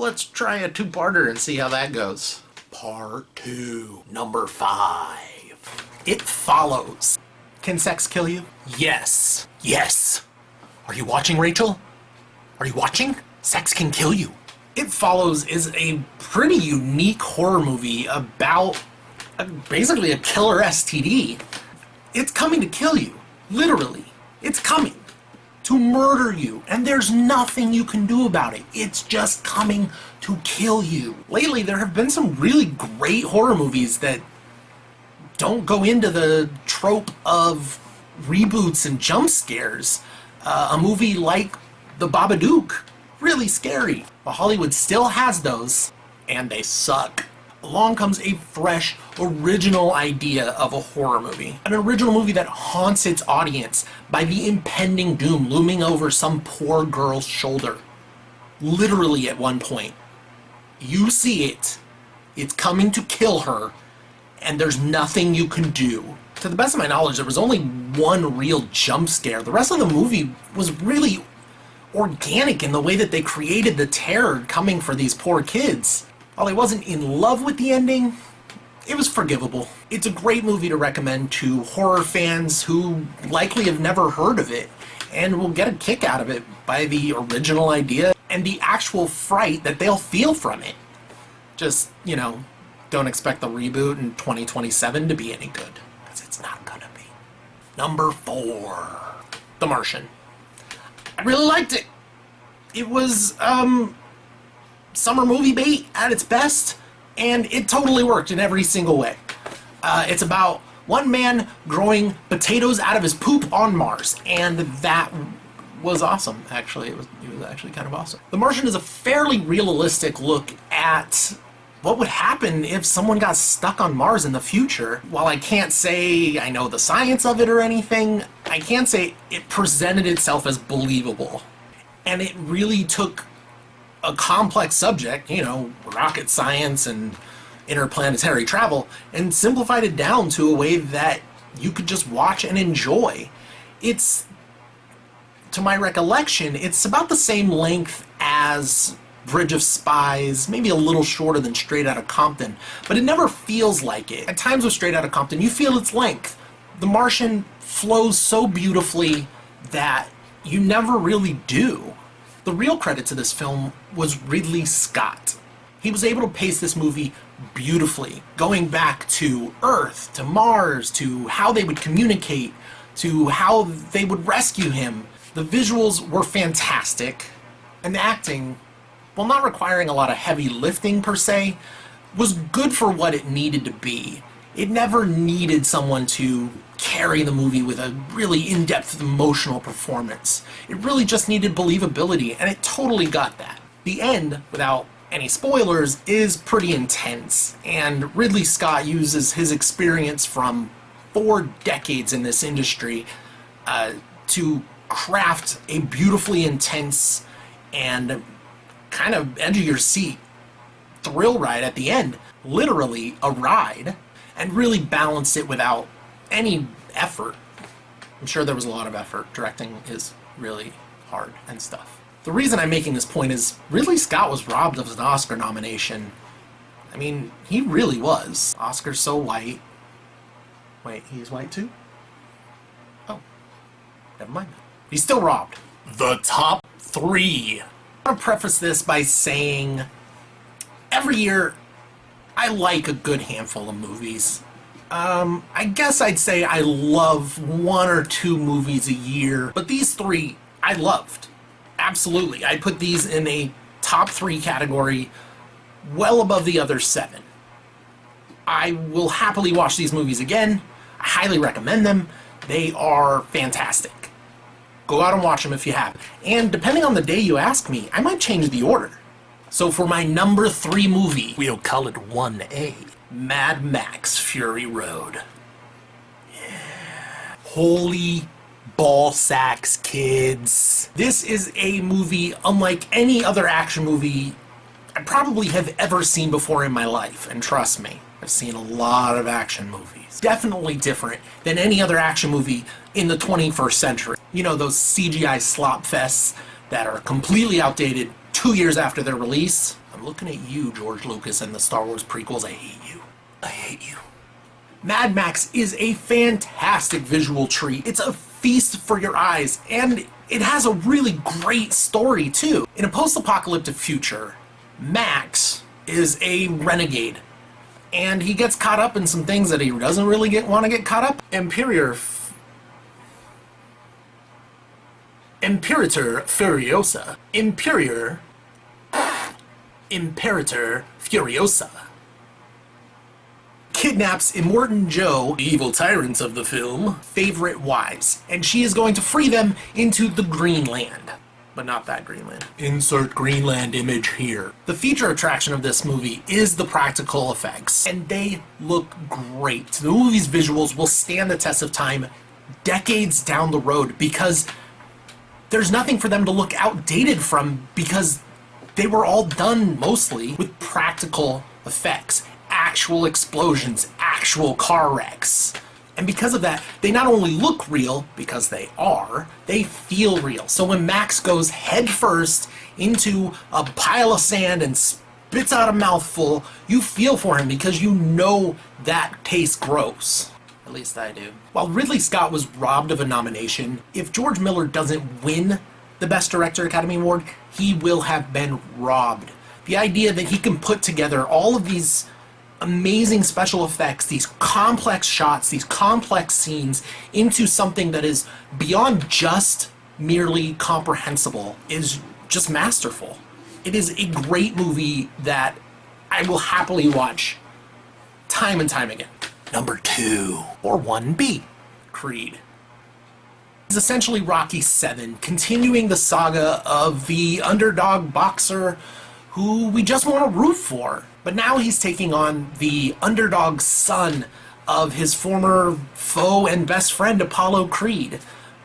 let's try a two-parter and see how that goes. Part 2, number 5. It Follows. Can sex kill you? Yes. Yes. Are you watching, Rachel? Are you watching? Sex can kill you. It Follows is a pretty unique horror movie about basically a killer STD. It's coming to kill you. Literally. It's coming to murder you, and there's nothing you can do about it. It's just coming to kill you. Lately, there have been some really great horror movies that don't go into the trope of reboots and jump scares. A movie like The Babadook, really scary. But Hollywood still has those, and they suck. Along comes a fresh, original idea of a horror movie. An original movie that haunts its audience by the impending doom looming over some poor girl's shoulder. Literally at one point. You see it. It's coming to kill her, and there's nothing you can do. To the best of my knowledge, there was only one real jump scare. The rest of the movie was really organic in the way that they created the terror coming for these poor kids. While I wasn't in love with the ending, it was forgivable. It's a great movie to recommend to horror fans who likely have never heard of it and will get a kick out of it by the original idea and the actual fright that they'll feel from it. Just, you know, don't expect the reboot in 2027 to be any good, because it's not gonna be. Number 4, The Martian. I really liked it. It was, summer movie bait at its best, and it totally worked in every single way. It's about one man growing potatoes out of his poop on Mars, and that was awesome, actually. It was actually kind of awesome. The Martian is a fairly realistic look at what would happen if someone got stuck on Mars in the future. While I can't say I know the science of it or anything, I can say it presented itself as believable. And it really took a complex subject, you know, rocket science and interplanetary travel, and simplified it down to a way that you could just watch and enjoy. It's, to my recollection, it's about the same length as Bridge of Spies, maybe a little shorter than Straight Outta Compton, but it never feels like it. At times with Straight Outta Compton, you feel its length. The Martian flows so beautifully that you never really do. The real credit to this film was Ridley Scott. He was able to pace this movie beautifully, going back to Earth, to Mars, to how they would communicate, to how they would rescue him. The visuals were fantastic, and the acting, while not requiring a lot of heavy lifting per se, was good for what it needed to be. It never needed someone to carry the movie with a really in-depth emotional performance. It really just needed believability, and it totally got that. The end, without any spoilers, is pretty intense, and Ridley Scott uses his experience from 4 decades in this industry to craft a beautifully intense and kind of edge-of-your-seat thrill ride at the end. Literally a ride, and really balanced it without any effort. I'm sure there was a lot of effort. Directing is really hard and stuff. The reason I'm making this point is Ridley Scott was robbed of an Oscar nomination. I mean, he really was. Oscar's so white. Wait, he's white too? Oh, never mind. He's still robbed. The top 3. I want to preface this by saying every year I like a good handful of movies. I guess I'd say I love 1 or 2 movies a year, but these 3 I loved. Absolutely. I put these in a top 3 category, well above the other 7. I will happily watch these movies again. I highly recommend them. They are fantastic. Go out and watch them if you have. And depending on the day you ask me, I might change the order. So for my number 3 movie, we'll call it 1A. Mad Max Fury Road. Yeah. Holy ball sacks, kids. This is a movie unlike any other action movie I probably have ever seen before in my life. And trust me, I've seen a lot of action movies. Definitely different than any other action movie in the 21st century. You know, those CGI slop fests that are completely outdated 2 years after their release? I'm Looking at you, George Lucas, and the Star Wars prequels, I hate you. I hate you. Mad Max is a fantastic visual treat. It's a feast for your eyes, and it has a really great story, too. In a post-apocalyptic future, Max is a renegade, and he gets caught up in some things that he doesn't really want to get caught up. Imperator Furiosa kidnaps Immortan Joe, the evil tyrant of the film, favorite wives, and she is going to free them into the Greenland. But not that Greenland. Insert Greenland image here. The feature attraction of this movie is the practical effects, and they look great. The movie's visuals will stand the test of time decades down the road because there's nothing for them to look outdated from, because they were all done mostly with practical effects. Actual explosions, actual car wrecks. And because of that, they not only look real, because they are, they feel real. So when Max goes headfirst into a pile of sand and spits out a mouthful, you feel for him because you know that tastes gross. At least I do. While Ridley Scott was robbed of a nomination, if George Miller doesn't win the Best Director Academy Award, he will have been robbed. The idea that he can put together all of these amazing special effects, these complex shots, these complex scenes into something that is beyond just merely comprehensible is just masterful. It is a great movie that I will happily watch time and time again. Number 2, or 1B, Creed. It's essentially Rocky VII, continuing the saga of the underdog boxer who we just want to root for. But now he's taking on the underdog son of his former foe and best friend, Apollo Creed.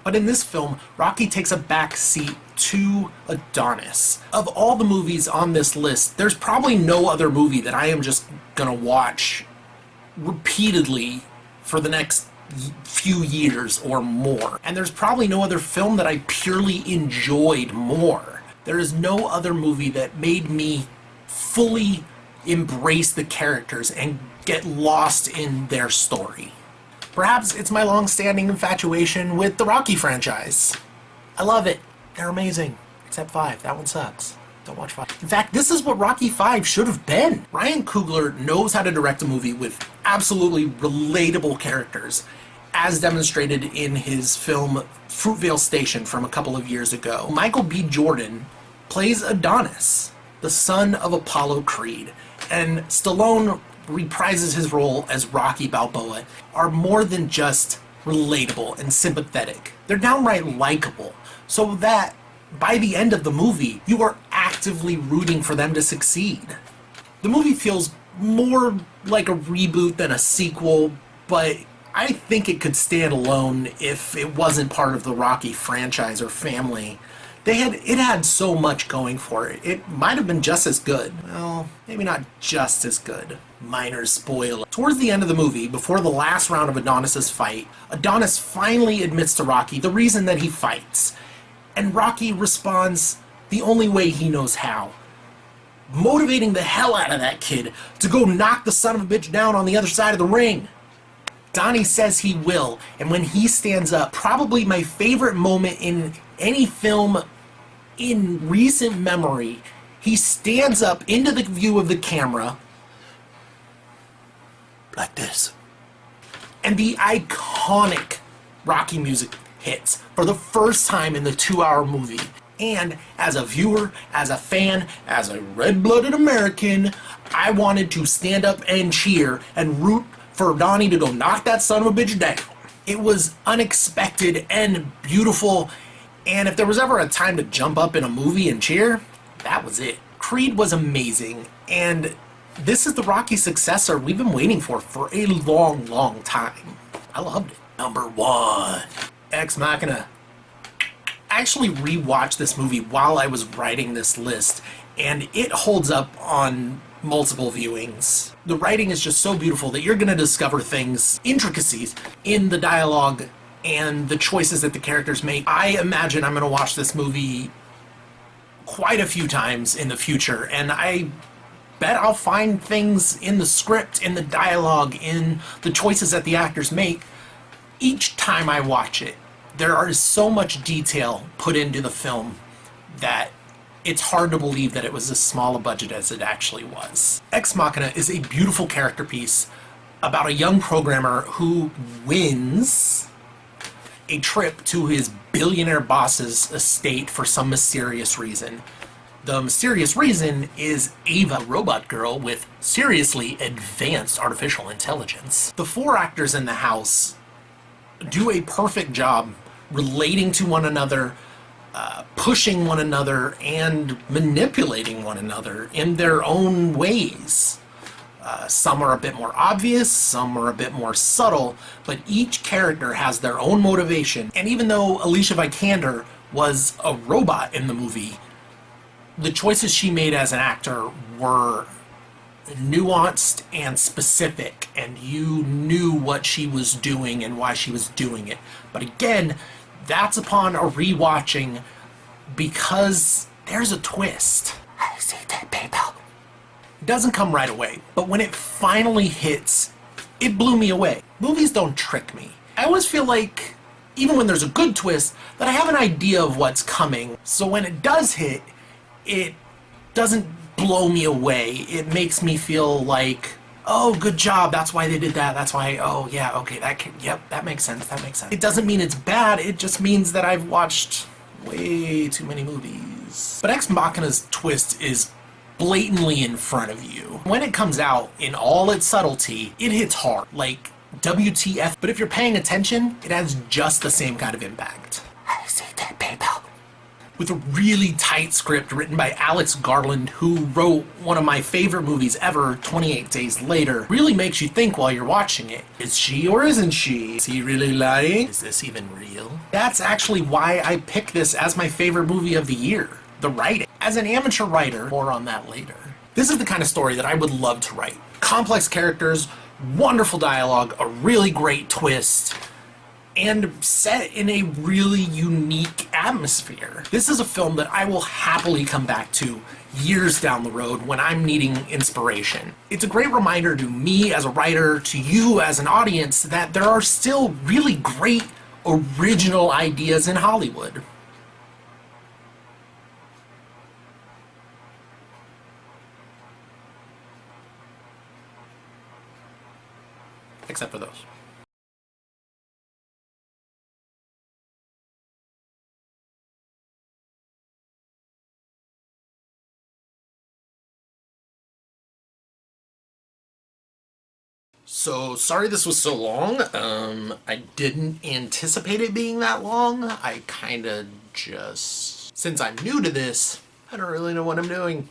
But in this film, Rocky takes a back seat to Adonis. Of all the movies on this list, there's probably no other movie that I am just gonna watch repeatedly for the next few years or more. And there's probably no other film that I purely enjoyed more. There is no other movie that made me fully embrace the characters and get lost in their story. Perhaps it's my long-standing infatuation with the Rocky franchise. I love it. They're amazing. Except 5. That one sucks. Don't watch 5. In fact, this is what Rocky 5 should have been. Ryan Coogler knows how to direct a movie with absolutely relatable characters, as demonstrated in his film Fruitvale Station from a couple of years ago. Michael B. Jordan plays Adonis, the son of Apollo Creed, and Stallone reprises his role as Rocky Balboa, are more than just relatable and sympathetic. They're downright likable, so that by the end of the movie, you are actively rooting for them to succeed. The movie feels more like a reboot than a sequel, but I think it could stand alone if it wasn't part of the Rocky franchise or family. It had so much going for it. It might have been just as good. Well, maybe not just as good. Minor spoiler. Towards the end of the movie, before the last round of Adonis's fight, Adonis finally admits to Rocky the reason that he fights. And Rocky responds the only way he knows how, motivating the hell out of that kid to go knock the son of a bitch down on the other side of the ring. Donnie says he will, and when he stands up, probably my favorite moment in any film in recent memory, he stands up into the view of the camera like this. And the iconic Rocky music hits for the first time in the 2-hour movie. And as a viewer, as a fan, as a red-blooded American, I wanted to stand up and cheer and root for Donnie to go knock that son of a bitch down. It was unexpected and beautiful, and if there was ever a time to jump up in a movie and cheer, that was it. Creed was amazing, and this is the Rocky successor we've been waiting for a long, long time. I loved it. Number 1, Ex Machina. I actually rewatched this movie while I was writing this list, and it holds up on multiple viewings. The writing is just so beautiful that you're going to discover things, intricacies in the dialogue and the choices that the characters make. I imagine I'm going to watch this movie quite a few times in the future, and I bet I'll find things in the script, in the dialogue, in the choices that the actors make each time I watch it. There is so much detail put into the film that it's hard to believe that it was as small a budget as it actually was. Ex Machina is a beautiful character piece about a young programmer who wins a trip to his billionaire boss's estate for some mysterious reason. The mysterious reason is Ava, a robot girl with seriously advanced artificial intelligence. The four actors in the house do a perfect job relating to one another, pushing one another, and manipulating one another in their own ways. Some are a bit more obvious, some are a bit more subtle, but each character has their own motivation. And even though Alicia Vikander was a robot in the movie, the choices she made as an actor were nuanced and specific, and you knew what she was doing and why she was doing it. But again, that's upon a rewatching, because there's a twist. I see dead people. It doesn't come right away, but when it finally hits, it blew me away. Movies don't trick me. I always feel like, even when there's a good twist, that I have an idea of what's coming. So when it does hit, it doesn't blow me away. It makes me feel like, oh, good job, that's why they did that, that's why, oh yeah, okay, that makes sense, that makes sense. It doesn't mean it's bad, it just means that I've watched way too many movies. But Ex Machina's twist is blatantly in front of you. When it comes out in all its subtlety, it hits hard, like WTF, but if you're paying attention, it has just the same kind of impact. I see dead people. With a really tight script written by Alex Garland, who wrote one of my favorite movies ever, 28 Days Later, really makes you think while you're watching it. Is she or isn't she? Is he really lying? Is this even real? That's actually why I picked this as my favorite movie of the year. The writing. As an amateur writer, more on that later. This is the kind of story that I would love to write. Complex characters, wonderful dialogue, a really great twist, and set in a really unique atmosphere. This is a film that I will happily come back to years down the road when I'm needing inspiration. It's a great reminder to me as a writer, to you as an audience, that there are still really great original ideas in Hollywood. Except for those. So, sorry this was so long. I didn't anticipate it being that long. I kinda just... Since I'm new to this, I don't really know what I'm doing.